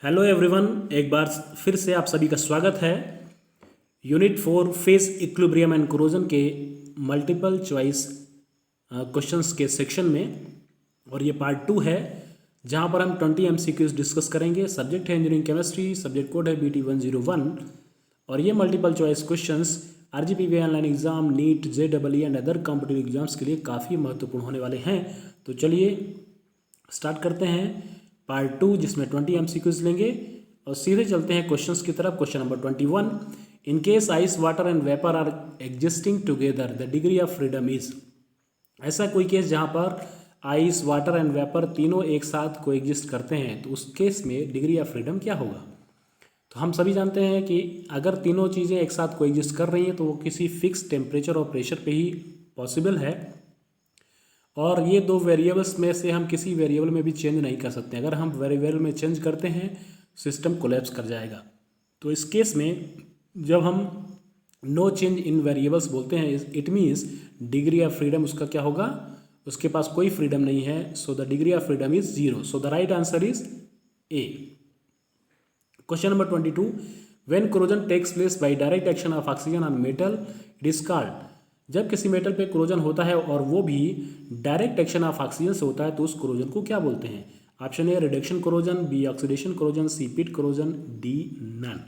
Hello everyone, एक बार फिर से आप सभी का स्वागत है unit 4 phase equilibrium and corrosion के मल्टीपल चॉइस क्वेश्चंस के सेक्शन में। और ये पार्ट 2 है जहां पर हम 20 MCQs डिस्कस करेंगे। सब्जेक्ट है इंजीनियरिंग केमिस्ट्री, सब्जेक्ट कोड है BT101 और ये multiple choice questions RGPV online exam, NEET, JEE and other competitive exams के लिए काफ़ी महत्वपूर्ण होने वाले हैं। तो चलिए स्टार्ट करते हैं पार्ट 2 जिसमें 20 MCQs लेंगे और सीधे चलते हैं क्वेश्चंस की तरफ। Question number 21, in case ice, water and vapour are existing together the degree of freedom is. ऐसा कोई केस जहां पर आइस, वाटर एंड वेपर तीनों एक साथ को एग्जिस्ट करते हैं तो उस केस में डिग्री ऑफ फ्रीडम क्या होगा। तो हम सभी जानते हैं कि अगर तीनों चीज़ें एक साथ को एग्जिस्ट कर रही हैं तो वो किसी फिक्स टेम्परेचर और प्रेशर पे ही पॉसिबल है और ये दो वेरिएबल्स में से हम किसी वेरिएबल में भी चेंज नहीं कर सकते। अगर हम वेरिएबल में चेंज करते हैं सिस्टम कोलैप्स कर जाएगा। तो इस केस में जब हम नो चेंज इन वेरिएबल्स बोलते हैं it means degree of freedom उसका क्या होगा, उसके पास कोई फ्रीडम नहीं है। So the degree of freedom is 0। So the right answer is A. Question number 22, when corrosion takes place by direct action of oxygen on metal it is called. जब किसी मेटल पे कोरोजन होता है और वो भी डायरेक्ट एक्शन ऑफ ऑक्सीजन से होता है तो उस कोरोजन को क्या बोलते हैं। Option A reduction corrosion, B oxidation corrosion, C pit corrosion, D none.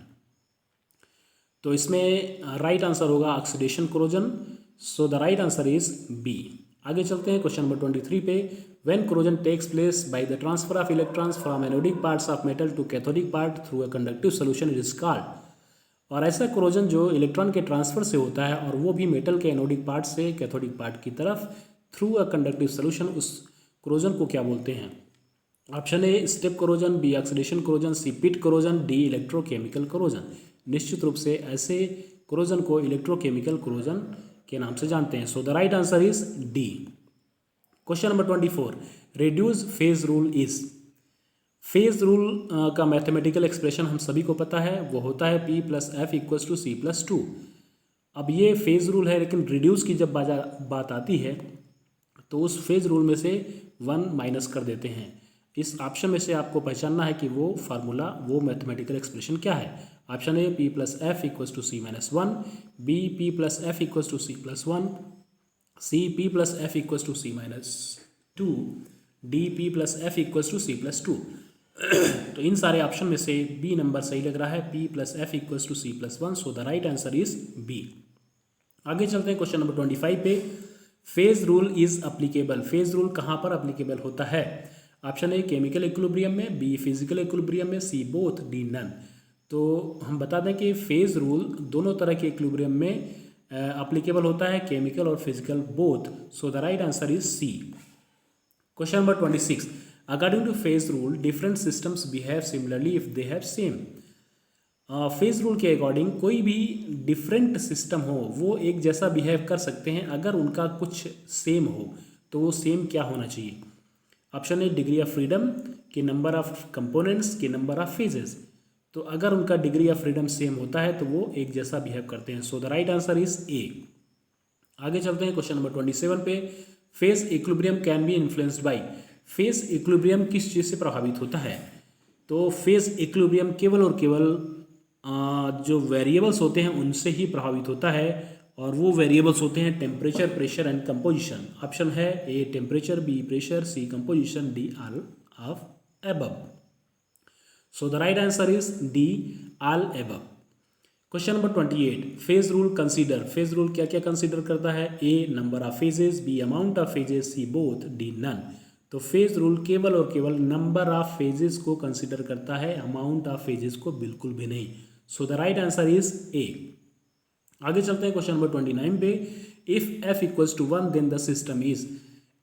तो इसमें राइट आंसर होगा oxidation corrosion. So the right answer is B. आगे चलते हैं क्वेश्चन नंबर 23 पे, when corrosion takes place by the transfer of electrons from anodic parts of metal to cathodic part through a conductive solution it is called. और ऐसा corrosion जो electron के transfer से होता है और वो भी मेटल के एनोडिक पार्ट से कैथोडिक पार्ट की तरफ थ्रू अ कंडक्टिव सोल्यूशन, उस कोरोजन को क्या बोलते हैं। Option A step corrosion, B oxidation corrosion, C pit corrosion, D electrochemical corrosion. निश्चित रूप से ऐसे कोरोजन को इलेक्ट्रोकेमिकल कोरोजन के नाम से जानते हैं। So the right answer is D. Question number 24, reduce phase rule is. Phase rule का मैथमेटिकल एक्सप्रेशन हम सभी को पता है, वो होता है P + F = C+2। अब ये फेज रूल है लेकिन रिड्यूस की जब बात आती है तो उस फेज रूल में से 1 माइनस कर देते हैं। इस ऑप्शन में से आपको पहचानना है कि वो फार्मूला, वो मैथमेटिकल एक्सप्रेशन क्या है। Option A P + F = C-1, B P + F = C+1, C P + F = C-2, D P + F = C+2। तो इन सारे ऑप्शन में से बी नंबर सही लग रहा है, P + F = C+1। So the right answer is B. आगे चलते हैं क्वेश्चन नंबर 25 पे, phase rule is applicable. Phase rule कहाँ पर अप्लीकेबल होता है। ऑप्शन ए केमिकल इक्विलिब्रियम में, बी फिजिकल इक्विलिब्रियम में, सी बोथ, डी नन। तो हम बता दें कि फेज रूल दोनों तरह के इक्विलिब्रियम में अप्लीकेबल होता है, केमिकल और physical both. So the right answer is C. Question number 26, according to phase rule different systems behave similarly if they have same. Phase rule के अकॉर्डिंग कोई भी डिफरेंट सिस्टम हो वो एक जैसा बिहेव कर सकते हैं अगर उनका कुछ सेम हो। तो वो सेम क्या होना चाहिए। Option A degree of freedom, के नंबर ऑफ कंपोनेंट्स, के नंबर ऑफ फेजेस। तो अगर उनका डिग्री ऑफ फ्रीडम सेम होता है तो वो एक जैसा बिहेव करते हैं। So the right answer is A. आगे चलते हैं क्वेश्चन नंबर 27 पे, phase equilibrium can be influenced by. Phase equilibrium किस चीज़ से प्रभावित होता है। तो फेज इक्विलिब्रियम केवल और केवल जो वेरिएबल्स होते हैं उनसे ही प्रभावित होता है और वो वेरिएबल्स होते हैं temperature, pressure and composition. Option है A temperature, B pressure, C composition, D all of above. So the right answer is D all above. Question number 28, phase rule consider. Phase rule क्या क्या consider करता है। A number of phases, B amount of phases, C both, D none. तो phase rule केवल और केवल number of phases को consider करता है, अमाउंट ऑफ फेजेस को बिल्कुल भी नहीं। So the right answer is A. आगे चलते हैं क्वेश्चन नंबर 29 पे, if F = 1 then the system is.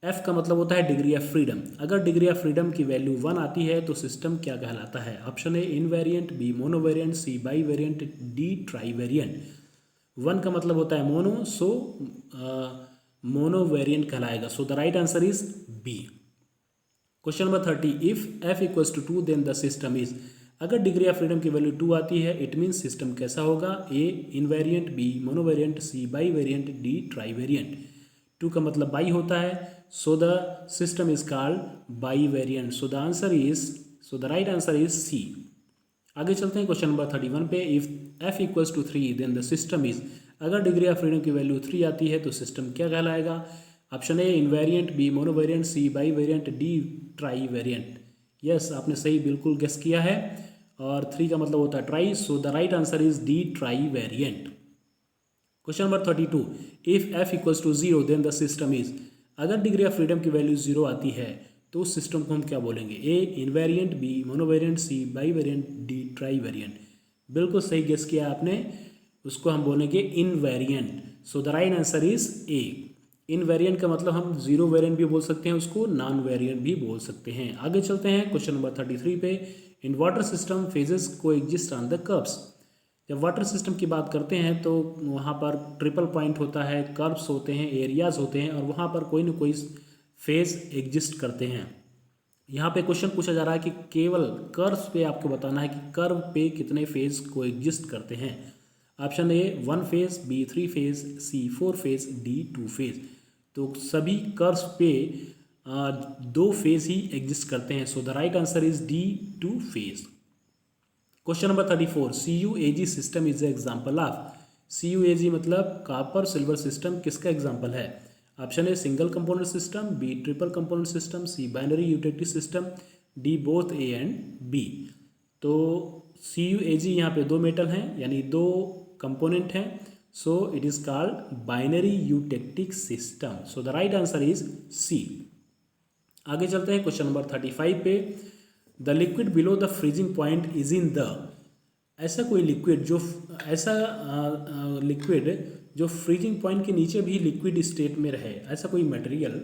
F का मतलब होता है डिग्री ऑफ फ्रीडम। अगर डिग्री ऑफ फ्रीडम की वैल्यू 1 आती है तो सिस्टम क्या कहलाता है। Option A invariant, B monovariant, C bivariant, D trivariant. 1 का मतलब होता है मोनो, सो मोनोवेरिएंट कहलाएगा। So the right answer is B. Question number 30, if F = 2 then the system is. अगर डिग्री ऑफ फ्रीडम की value 2 आती है it means system कैसा होगा। A invariant, B monovariant, C bivariant, D trivariant. 2 का मतलब bi होता है, so the system is called bivariant. So the right answer is C. आगे चलते हैं क्वेश्चन नंबर 31 पे। If f equals to 3 then the system is, अगर degree of freedom की वैल्यू 3 आती है तो सिस्टम क्या कहलाएगा? Option A invariant, B monovariant, C bivariant, D trivariant. Yes, आपने सही बिल्कुल गेस किया है, और 3 का मतलब होता है tri, so the right answer is D trivariant. Question number 32, if f equals to 0 then the system is, अगर डिग्री ऑफ फ्रीडम की वैल्यू 0 आती है तो उस सिस्टम को हम क्या बोलेंगे? A invariant, B monovariant, C bivariant, D trivariant. बिल्कुल सही गेस किया आपने, उसको हम बोलेंगे invariant, so the right answer is A. Invariant का मतलब हम जीरो वेरिएंट भी बोल सकते हैं, उसको नॉन वेरिएंट भी बोल सकते हैं। आगे चलते हैं क्वेश्चन नंबर 33 पे। इन वाटर सिस्टम फेजेस को एग्जिस्ट ऑन द कर्व्स, जब वाटर सिस्टम की बात करते हैं तो वहाँ पर ट्रिपल पॉइंट होता है, कर्व्स होते हैं, एरियाज होते हैं, और वहाँ पर कोई ना कोई फेज एग्जिस्ट करते हैं। यहाँ पे क्वेश्चन पूछा जा रहा है कि केवल कर्व्स पे आपको बताना है कि कर्व पे कितने फेज को एग्जिस्ट करते हैं। Option A 1 phase, B 3 phase, C 4 phase, D 2 phase. तो सभी कर्व्स पे 2 फेज ही एग्जिस्ट करते हैं, so the right answer is D 2 phase. Question number 34, CUAG system is a example of, CUAG मतलब कॉपर सिल्वर सिस्टम किसका example है? Option A single component system, B triple component system, C binary utility system, D both A and B. तो CUAG यहाँ पे 2 metal हैं, यानी 2 component हैं, so it is called binary eutectic system, so the right answer is C. आगे चलते हैं question number 35 पे। The liquid below the freezing point is in the, ऐसा कोई लिक्विड जो लिक्विड जो फ्रीजिंग पॉइंट के नीचे भी लिक्विड स्टेट में रहे, ऐसा कोई मटेरियल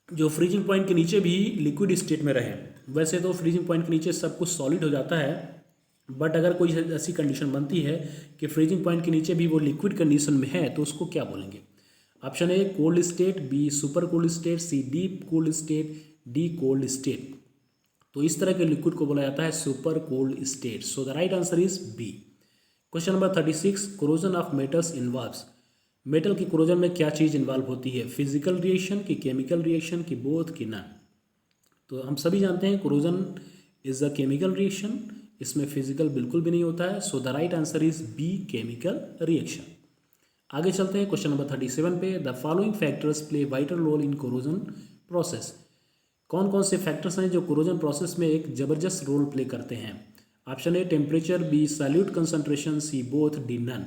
जो फ्रीजिंग पॉइंट के नीचे भी लिक्विड स्टेट में रहे। वैसे तो फ्रीजिंग पॉइंट के नीचे सब कुछ सॉलिड हो जाता है, बट अगर कोई ऐसी कंडीशन बनती है कि फ्रीजिंग पॉइंट के नीचे भी वो लिक्विड कंडीशन में है तो उसको क्या बोलेंगे? Option A cold state, B super cold state, C deep cold state, D cold state. तो इस तरह के लिक्विड को बोला जाता है super cold state, so the right answer is B. Question number 36, corrosion of metals involves, metal की corrosion में क्या चीज़ इन्वॉल्व होती है? फिजिकल रिएक्शन की, केमिकल रिएक्शन की, बोथ की नन? तो हम सभी जानते हैं corrosion is a chemical reaction, इसमें फिजिकल बिल्कुल भी नहीं होता है, so the right answer is B chemical reaction. आगे चलते हैं क्वेश्चन नंबर 37 पे। The following factors play vital role in corrosion process, कौन कौन से फैक्टर्स हैं जो कोरोजन प्रोसेस में एक जबरदस्त रोल प्ले करते हैं? Option A temperature, B solute concentration, C both, D none.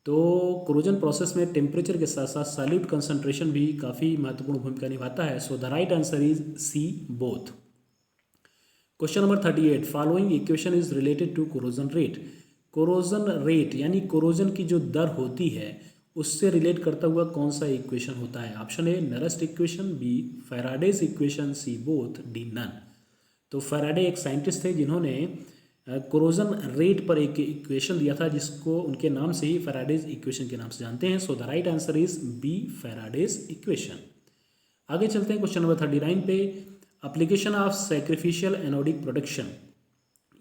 तो कोरोजन प्रोसेस में टेम्परेचर के साथ साथ सॉल्यूट कंसंट्रेशन भी काफ़ी महत्वपूर्ण भूमिका निभाता है, so the right answer is C both. Question number 38, following equation is related to corrosion rate, corrosion rate यानी कोरोजन की जो दर होती है उससे रिलेट करता हुआ कौन सा इक्वेशन होता है? Option A Nernst equation, B Faraday's equation, C both, D none. तो फैराडे एक साइंटिस्ट थे जिन्होंने कोरोजन रेट पर एक इक्वेशन दिया था जिसको उनके नाम से ही फैराडेज इक्वेशन के नाम से जानते हैं, so the right answer is B Faraday's equation. आगे चलते हैं क्वेश्चन नंबर 39 पे। Application of sacrificial anodic production,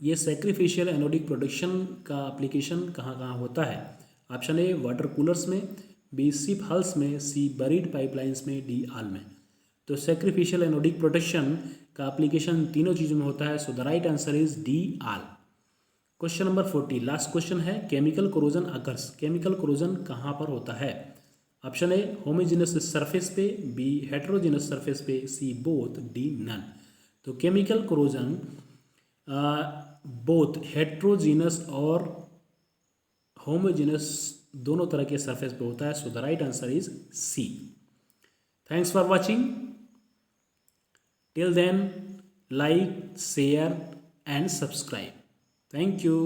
ये सैक्रिफिशियल एनोडिक प्रोडक्शन का एप्लीकेशन कहाँ कहाँ होता है? ऑप्शन ए वाटर कूलर्स में, बी शिप हल्स में, सी बरीड पाइपलाइंस में, डी आल में। तो सैक्रिफिशियल एनोडिक प्रोटेक्शन का एप्लीकेशन तीनों चीज़ों में होता है, so the right answer is D all. Question number 40, last question है। Chemical corrosion occurs, chemical corrosion कहाँ पर होता है? ऑप्शन ए होमोजेनस सरफेस पे, बी हेटेरोजेनस सरफेस पे, सी बोथ, डी नन। तो केमिकल कोरोजन बोथ हेटेरोजेनस और homogeneous दोनों तरह के सरफेस पे होता है, so the right answer is C. Thanks for watching, till then like, share and subscribe, thank you.